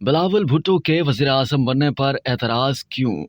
बिलावल भुट्टो के वज़ीर आज़म बनने पर एतराज़ क्यों?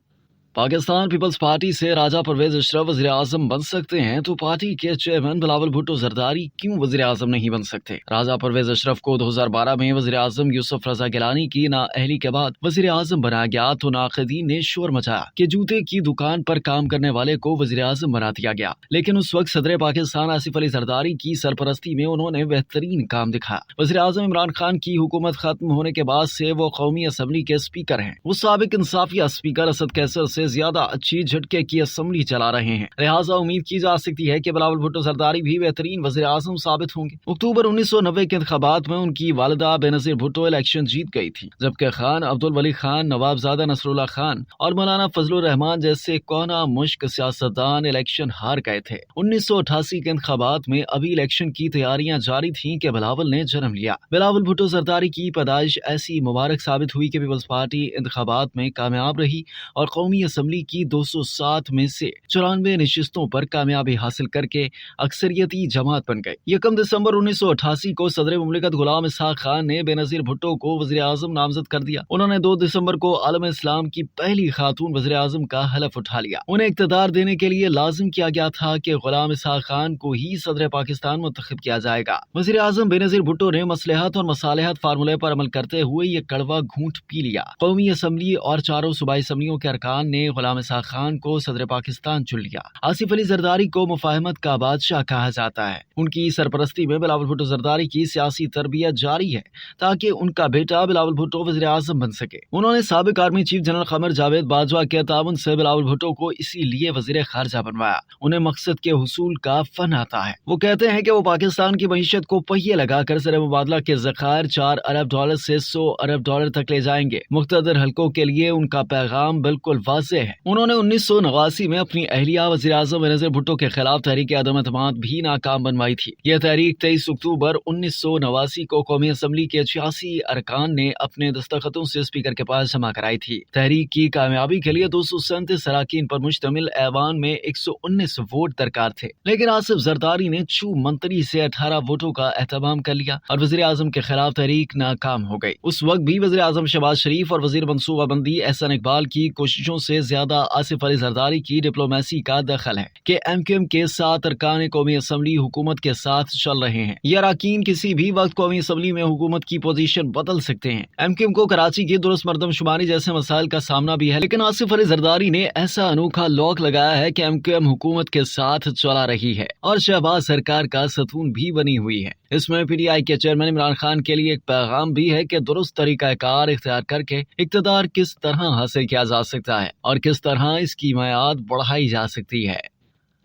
पाकिस्तान पीपल्स पार्टी से राजा परवेज अशरफ वज़ीर आज़म बन सकते हैं तो पार्टी के चेयरमैन बिलावल भुट्टो जरदारी क्यों वज़ीर आज़म नहीं बन सकते? राजा परवेज अशरफ को 2012 में वज़ीर आज़म यूसुफ रजा गिलानी की नाअहली के बाद वज़ीर आज़म बनाया गया तो नाक़दीन ने शोर मचाया कि जूते की दुकान पर काम करने वाले को वज़ीर आज़म बना दिया गया। लेकिन उस वक्त सदर पाकिस्तान आसिफ अली जरदारी की सरपरस्ती में उन्होंने बेहतरीन काम दिखाया। वज़ीर आज़म इमरान खान की हुकूमत खत्म होने के बाद से वो कौमी असम्बली के स्पीकर हैं। वो साबिक इंसाफिया स्पीकर असद कैसर से ज्यादा अच्छी झटके की असम्बली चला रहे हैं। लिहाजा उम्मीद की जा सकती है कि बिलावल भुट्टो जरदारी भी बेहतरीन वज़ीर आज़म साबित होंगे। अक्टूबर 1990 के इंतखाबात में उनकी वालिदा बेनज़ीर भुट्टो इलेक्शन जीत गई थी, जबकि खान अब्दुल वली खान, नवाबजादा नसरुल्लाह खान और मौलाना फजलुर रहमान जैसे कौना मुश्क सियासतदान इलेक्शन हार गए थे। 1988 के इंतखाबात में अभी इलेक्शन की तैयारियां जारी थी कि बिलावल ने जन्म लिया। बिलावल भुट्टो जरदारी की पैदाइश ऐसी मुबारक साबित हुई कि पीपल्स पार्टी इंतखाबात में कामयाब रही और कौमी असम्बली की 207 में से 94 नशिस्तों पर कामयाबी हासिल करके अक्सरियती जमात बन गई। 1 दिसंबर 1988 को सदर मुमलिकत गुलाम इसहाक खान ने बेनज़ीर भुट्टो को वज़ीर आज़म नामजद कर दिया। उन्होंने 2 दिसंबर को आलम इस्लाम की पहली खातून वज़ीर आज़म का हलफ उठा लिया। उन्हें इक़्तिदार देने के लिए लाजिम किया गया था कि गुलाम इसहाक खान को ही सदर पाकिस्तान मुंतखब किया जाएगा। वज़ीर आज़म बेनज़ीर भुट्टो ने मसलहत और मसालहत फार्मूले पर अमल करते हुए ये कड़वा घूंट पी लिया। कौमी असम्बली और चारों सूबाई असम्बलियों के अरकान ने गुलाम इसहाक खान को सदर पाकिस्तान चुन लिया। आसिफ अली जरदारी को मुफाहमत का बादशाह कहा जाता है। उनकी सरपरस्ती में बिलावल भुट्टो जरदारी की सियासी तरबियत जारी है ताकि उनका बेटा बिलावल भुट्टो वज़ीर आज़म बन सके। उन्होंने साबिक army chief general Qamar Javed Bajwa के ताउन से बिलावल भुट्टो को इसीलिए वज़ीर खारजा बनवाया। उन्हें मकसद के हुसूल का फन आता है। वो कहते हैं कि वो पाकिस्तान की मईशत को पहिए लगाकर ज़र मुबादला के ज़खायर $4 अरब से $100 अरब तक ले जाएंगे। मुख्तदर हल्कों के लिए उनका पैगाम बिल्कुल वाज़ेह है। उन्होंने 1989 में अपनी अहलिया वज़ीर आज़म बेनज़ीर भुट्टो के खिलाफ तहरीक अदम एतमाद भी नाकाम बनवाई थी। यह तहरीक 23 अक्टूबर 1989 को कौमी असम्बली के 86 अरकान ने अपने दस्तखतों से स्पीकर के पास जमा कराई थी। तहरीक की कामयाबी के लिए 237 अरकान पर मुश्तमिल ऐवान में 119 वोट दरकार थे, लेकिन आसिफ जरदारी ने छू मंतरी से 18 वोटों का एहतमाम कर लिया और वज़ीर आज़म के खिलाफ तहरीक नाकाम हो गई। उस वक्त भी वज़ीर आज़म शहबाज शरीफ और वज़ीर मनसूबाबंदी एहसन इकबाल की कोशिशों से ज्यादा आसिफ अली जरदारी की डिप्लोमेसी का दखल है कि MQM के 7 अरकान कौमी असम्बली हुकूमत के साथ चल रहे हैं। ये अरकान किसी भी वक्त कौमी असम्बली में हुकूमत की पोजीशन बदल सकते हैं। MQM को कराची की दुरुस्त मरदमशुमारी जैसे मसाइल का सामना भी है, लेकिन आसिफ अली जरदारी ने ऐसा अनोखा लॉक लगाया है कि MQM हुकूमत के साथ चला रही है और शहबाज सरकार का सतून भी बनी हुई है। इसमें PTI के चेयरमैन इमरान खान के लिए एक पैगाम भी है कि दुरुस्त तरीकाकार इख्तियार करके इक़्तिदार किस तरह हासिल किया जा सकता है और किस तरह इसकी मियाद बढ़ाई जा सकती है।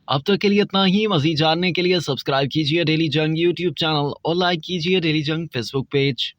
अब तक के लिए इतना ही। मज़ीद जानने के लिए सब्सक्राइब कीजिए डेली जंग YouTube चैनल और लाइक कीजिए डेली जंग Facebook पेज।